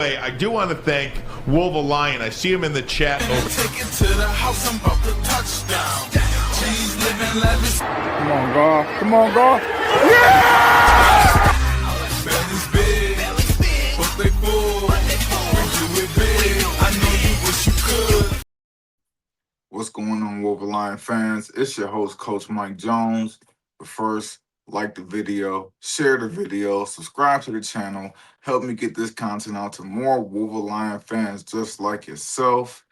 Hey, I do want to thank Wolva Lion. I see him in the chat over. Take it to the house, I'm about to touchdown. G's living lavish. Come on, God. Come on, God. Belly's big, but they full. We do it big. I know you wish you could. What's going on, Wolverine fans? It's your host, Coach Mike Jones. But first, like the video, share the video, subscribe to the channel, help me get this content out to more Wolverine fans just like yourself.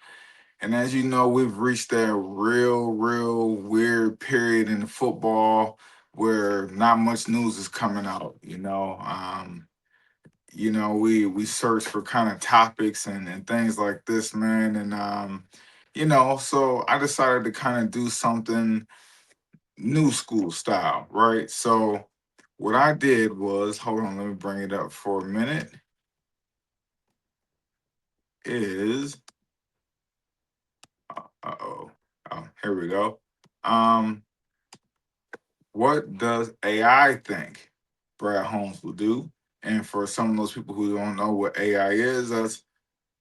And as you know, we've reached that real weird period in the football where not much news is coming out. We search for kind of topics and things like this, man. And so I decided to kind of do something new school style, right? So what I did was, hold on, let me bring it up for a minute. Is uh-oh. Oh, here we go. What does AI think Brad Holmes will do? And for some of those people who don't know what AI is, that's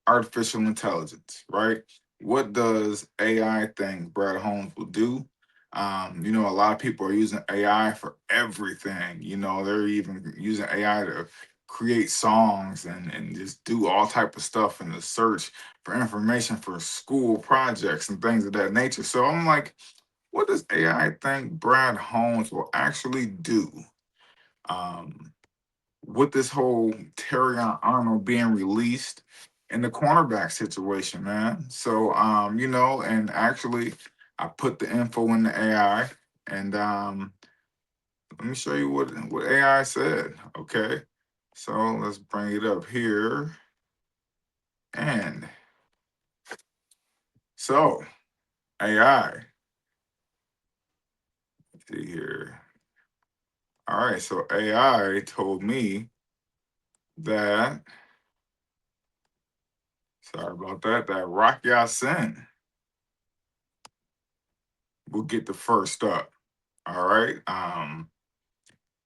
artificial intelligence, right? What does AI think Brad Holmes will do? A lot of people are using AI for everything. They're even using AI to create songs and just do all type of stuff in the search for information for school projects and things of that nature. So I'm like, what does AI think Brad Holmes will actually do? Um, with this whole Terrion Arnold being released in the cornerback situation, man. So, and actually, I put the info in the AI, and let me show you what AI said. Okay, so let's bring it up here, and so AI. Let's see here. All right, so AI told me that. Sorry about that. That Rock Ya-Sin will get the first up. All right.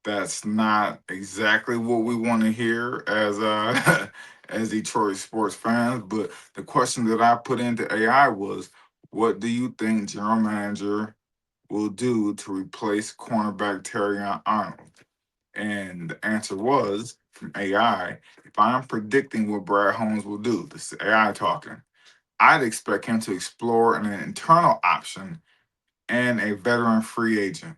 That's not exactly what we want to hear as as Detroit sports fans, but the question that I put into AI was, what do you think general manager will do to replace cornerback Terrion Arnold? And the answer was from AI, if I'm predicting what Brad Holmes will do, this is AI talking, I'd expect him to explore an internal option and a veteran free agent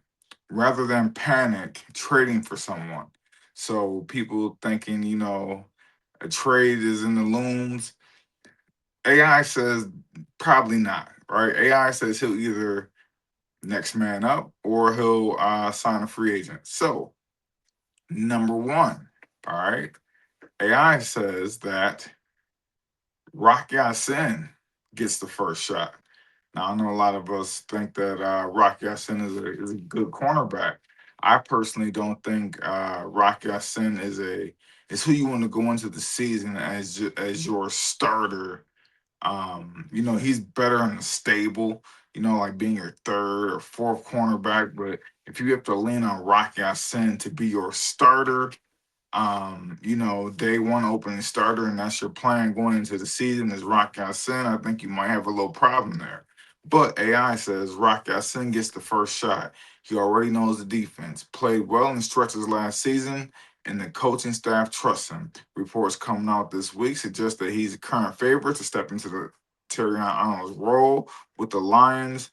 rather than panic trading for someone. So people thinking, a trade is in the looms. AI says probably not, right? AI says he'll either next man up or he'll sign a free agent. So, number one, all right, AI says that Rock Ya-Sin gets the first shot. Now, I know a lot of us think that Rock Ya-Sin is a good cornerback. I personally don't think Rock Ya-Sin is who you want to go into the season as your starter. He's better in the stable, like being your third or fourth cornerback. But if you have to lean on Rock Ya-Sin to be your starter, day one opening starter, and that's your plan going into the season is Rock Ya-Sin, I think you might have a little problem there. But AI says Rock Ya-Sin gets the first shot. He already knows the defense, played well in stretches last season, and the coaching staff trusts him. Reports coming out this week suggest that he's a current favorite to step into the Terrion Arnold's role with the Lions.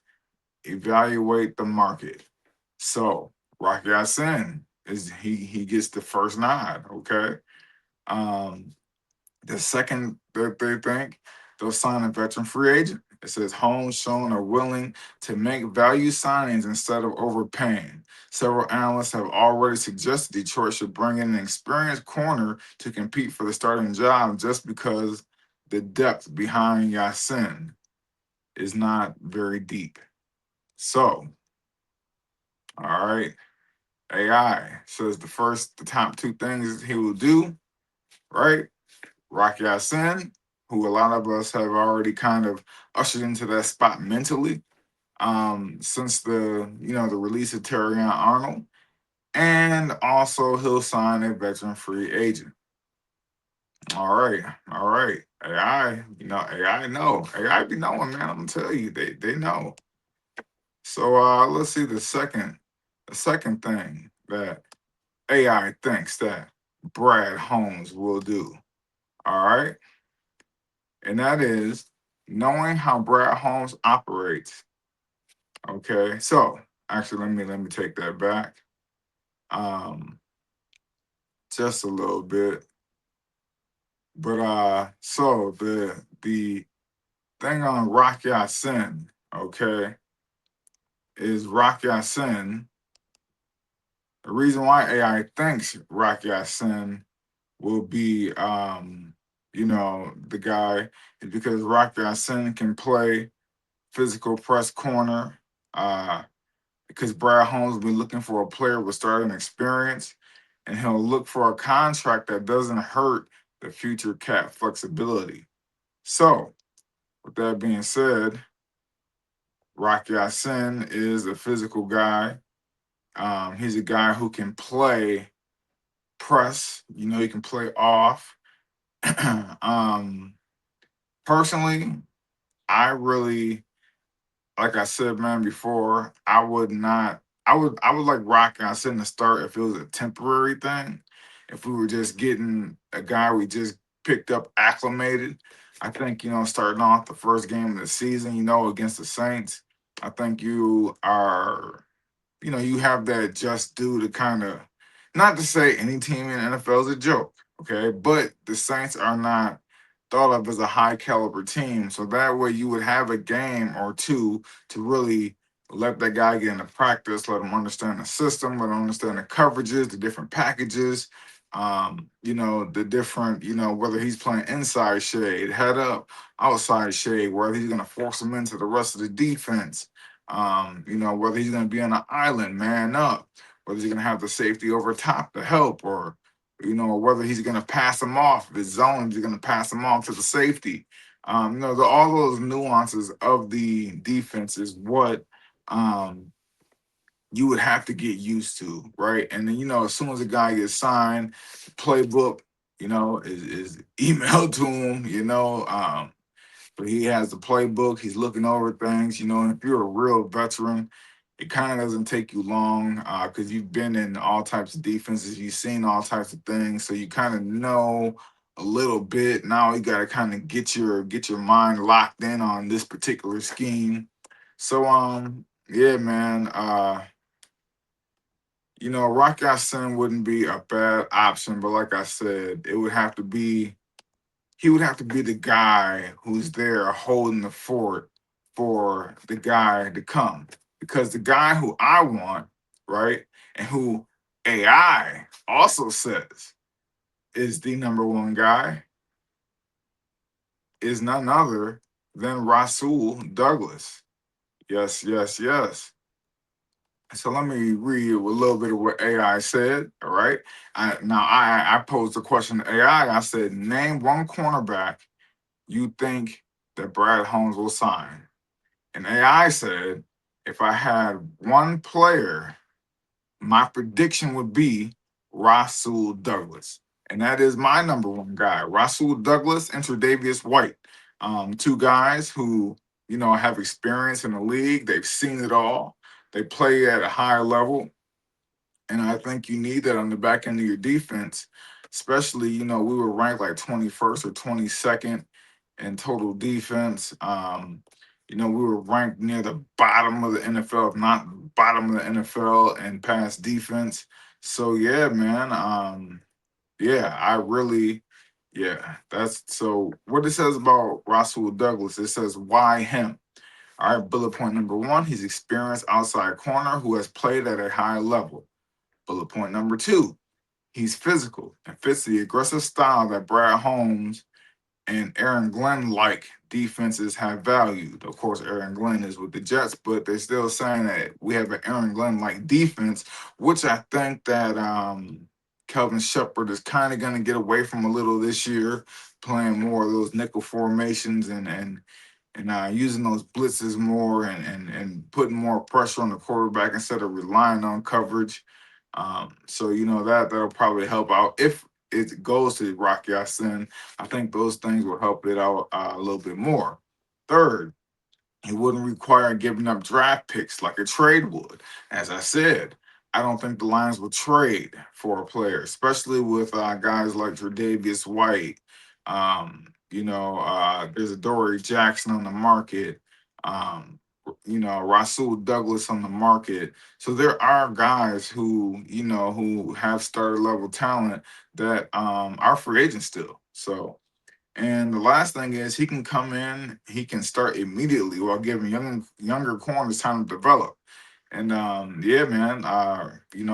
Evaluate the market. So Rock Ya-Sin is he gets the first nod. Okay. Um, the second that they think they'll sign a veteran free agent. It says Holmes shown are willing to make value signings instead of overpaying. Several analysts have already suggested Detroit should bring in an experienced corner to compete for the starting job just because the depth behind Ya-Sin is not very deep. So, all right, AI says the top two things he will do, right? Rock Ya-Sin, who a lot of us have already kind of ushered into that spot mentally, since the release of Terrion Arnold, and also he'll sign a veteran free agent. All right, all right. AI, AI know. AI be knowing, man. I'm gonna tell you, they know. So let's see the second thing that AI thinks that Brad Holmes will do. All right. And that is knowing how Brad Holmes operates. Okay. So actually let me take that back. Um just a little bit. But so the thing on Rock Sin, okay, is Rock Sin. The reason why AI thinks Rock Sin will be the guy is because Rock Sin can play physical press corner. Because Brad Holmes will be looking for a player with starting experience, and he'll look for a contract that doesn't hurt the future cap flexibility. So, with that being said, Rocky Sin is a physical guy. He's a guy who can play press. He can play off. um, Personally, I really, like I said, man, before, I would not. I would like Rocky Sin to start if it was a temporary thing. If we were just getting a guy we just picked up acclimated, I think starting off the first game of the season, against the Saints, I think you have that just due to kind of, not to say any team in the NFL is a joke, okay, but the Saints are not thought of as a high caliber team. So that way you would have a game or two to really let that guy get into practice, let him understand the system, let him understand the coverages, the different packages, the different, whether he's playing inside shade, head up, outside shade, whether he's going to force him into the rest of the defense, whether he's going to be on an island, man up, whether he's going to have the safety over top to help, or whether he's going to pass him off, if it's zones, he's going to pass him off to the safety. All those nuances of the defense is what you would have to get used to, right? And then, as soon as a guy gets signed, playbook, is emailed to him, but he has the playbook. He's looking over things, and if you're a real veteran, it kind of doesn't take you long because you've been in all types of defenses. You've seen all types of things, so you kind of know a little bit. Now you got to kind of get your mind locked in on this particular scheme. So yeah, man. Rock Sin wouldn't be a bad option, but like I said, he would have to be the guy who's there holding the fort for the guy to come. Because the guy who I want, right, and who AI also says is the number one guy is none other than Rasul Douglas. Yes, yes, yes. So let me read a little bit of what AI said. All right. I posed a question to AI. I said, name one cornerback you think that Brad Holmes will sign. And AI said, if I had one player, my prediction would be Rasul Douglas. And that is my number one guy. Rasul Douglas and Tre'Davious White. Two guys who, have experience in the league. They've seen it all. They play at a high level. And I think you need that on the back end of your defense, especially, we were ranked like 21st or 22nd in total defense. We were ranked near the bottom of the NFL, if not bottom of the NFL in pass defense. So yeah, man. Yeah, I really, yeah, that's so what it says about Rasul Douglas. It says why him. All right, bullet point number one, he's experienced outside corner who has played at a high level. Bullet point number two, he's physical and fits the aggressive style that Brad Holmes and Aaron Glenn like defenses have valued. Of course, Aaron Glenn is with the Jets, but they're still saying that we have an Aaron Glenn like defense, which I think that Kelvin Shepard is kind of going to get away from a little this year, playing more of those nickel formations and using those blitzes more and putting more pressure on the quarterback instead of relying on coverage. So that'll probably help out it goes to Rock Ya-Sin, I think those things will help it out a little bit more. Third, it wouldn't require giving up draft picks like a trade would. As I said, I don't think the Lions will trade for a player, especially with guys like Tre'Davious White. There's a Dory Jackson on the market. Um, Rasul Douglas on the market. So there are guys who have starter level talent that are free agents still. So and the last thing is he can come in, he can start immediately while giving younger corners time to develop. And yeah, man,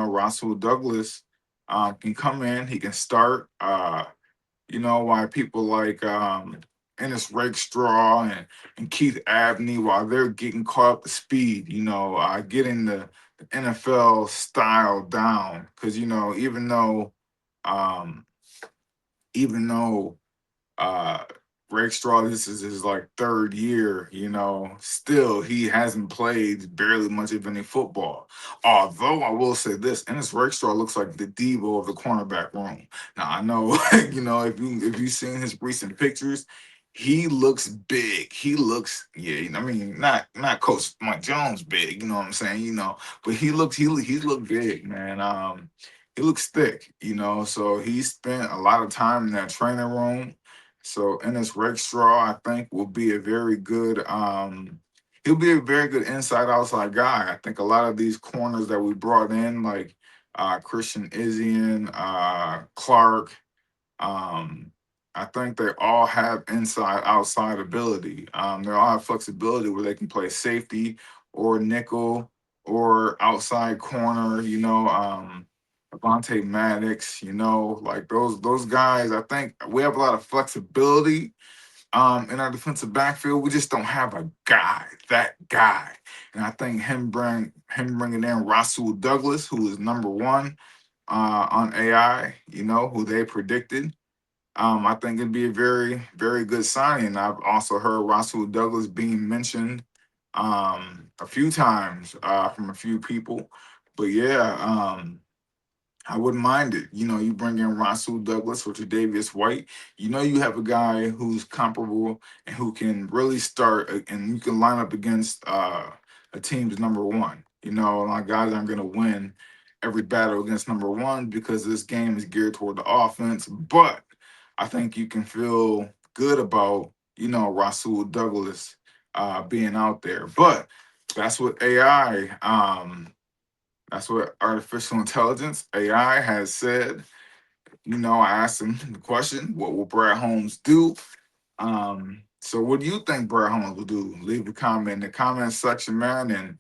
Russell Douglas can come in, he can start. Why people like Ennis Rakestraw and Keith Abney, while they're getting caught up to speed, getting the NFL style down. Because um, even though uh Rakestraw, this is his like third year, still he hasn't played barely much of any football. Although I will say this, Ennis Rakestraw looks like the Devo of the cornerback room. Now I know, if you've seen his recent pictures, he looks big. He looks, yeah, I mean, not Coach Mike Jones big, you know what I'm saying, but he looked big, man. He looks thick, so he spent a lot of time in that training room. So Ennis Rakestraw, I think, will be a very good he'll be a very good inside outside guy. I think a lot of these corners that we brought in, like Christian Izzian, Clark, um, I think they all have inside outside ability. They all have flexibility where they can play safety or nickel or outside corner, Avante Maddox, like those guys. I think we have a lot of flexibility in our defensive backfield. We just don't have that guy. And I think him bringing in Rasul Douglas, who is number one on AI, who they predicted. I think it'd be a very, very good signing. I've also heard Rasul Douglas being mentioned a few times from a few people. But yeah, I wouldn't mind it. You bring in Rasul Douglas or Tre'Davious White. You have a guy who's comparable and who can really start, and you can line up against a team's number one. My guys aren't going to win every battle against number one because this game is geared toward the offense. But I think you can feel good about, Rasul Douglas being out there. But that's what AI. That's what artificial intelligence, AI, has said. I asked him the question, what will Brad Holmes do? So what do you think Brad Holmes will do? Leave a comment in the comment section, man, and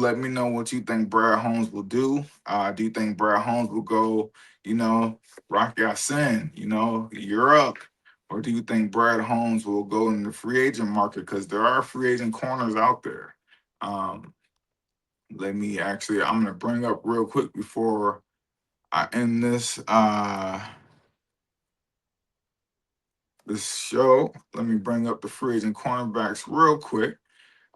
let me know what you think Brad Holmes will do. Do you think Brad Holmes will go, Rock Ya-Sin, you're up? Or do you think Brad Holmes will go in the free agent market? Because there are free agent corners out there. Um, I'm gonna bring up real quick before I end this show. Let me bring up the free agent cornerbacks real quick.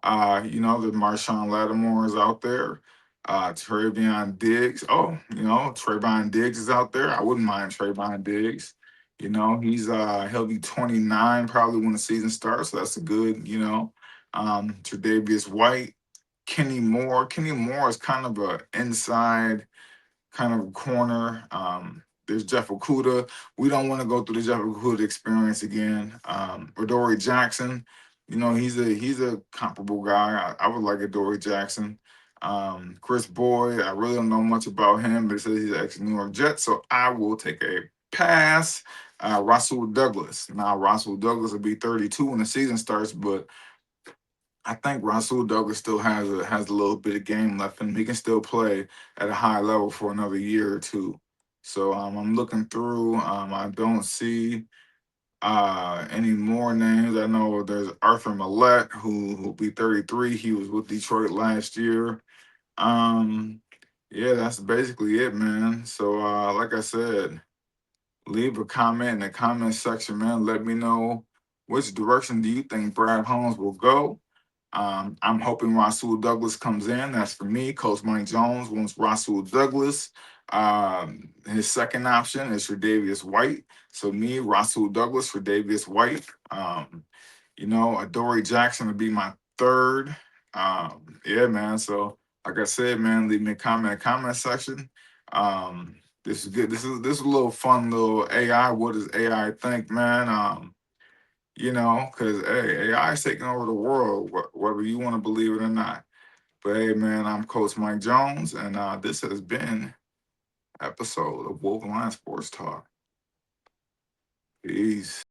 The Marshawn Lattimore is out there. Travion Diggs. Oh, Trayvon Diggs is out there. I wouldn't mind Trayvon Diggs. He'll be 29 probably when the season starts. So that's a good, Tre'Davious White. Kenny Moore. Kenny Moore is kind of a inside kind of corner. There's Jeff Okuda. We don't want to go through the Jeff Okuda experience again. Dory Jackson, he's a comparable guy. I would like a Dory Jackson. Chris Boyd, I really don't know much about him, but it says he's an ex-New York Jet, so I will take a pass. Rasul Douglas. Now, Rasul Douglas will be 32 when the season starts, but I think Rasul Douglas still has a little bit of game left in him. He can still play at a high level for another year or two. So I'm looking through. I don't see any more names. I know there's Arthur Millette who'll be 33. He was with Detroit last year. Um, yeah, that's basically it, man. So like I said, leave a comment in the comment section, man. Let me know which direction do you think Brad Holmes will go. I'm hoping Rasul Douglas comes in. That's for me. Coach Mike Jones wants Rasul Douglas. His second option is for Tre'Davious White. So me, Rasul Douglas for Tre'Davious White. Adoree Jackson would be my third. Yeah, man. So like I said, man, leave me a comment section. This is good. This is a little fun little AI. What does AI think, man? Because hey, AI is taking over the world, whether you want to believe it or not. But hey, man, I'm Coach Mike Jones, and this has been an episode of Wolf Line Sports Talk. Peace.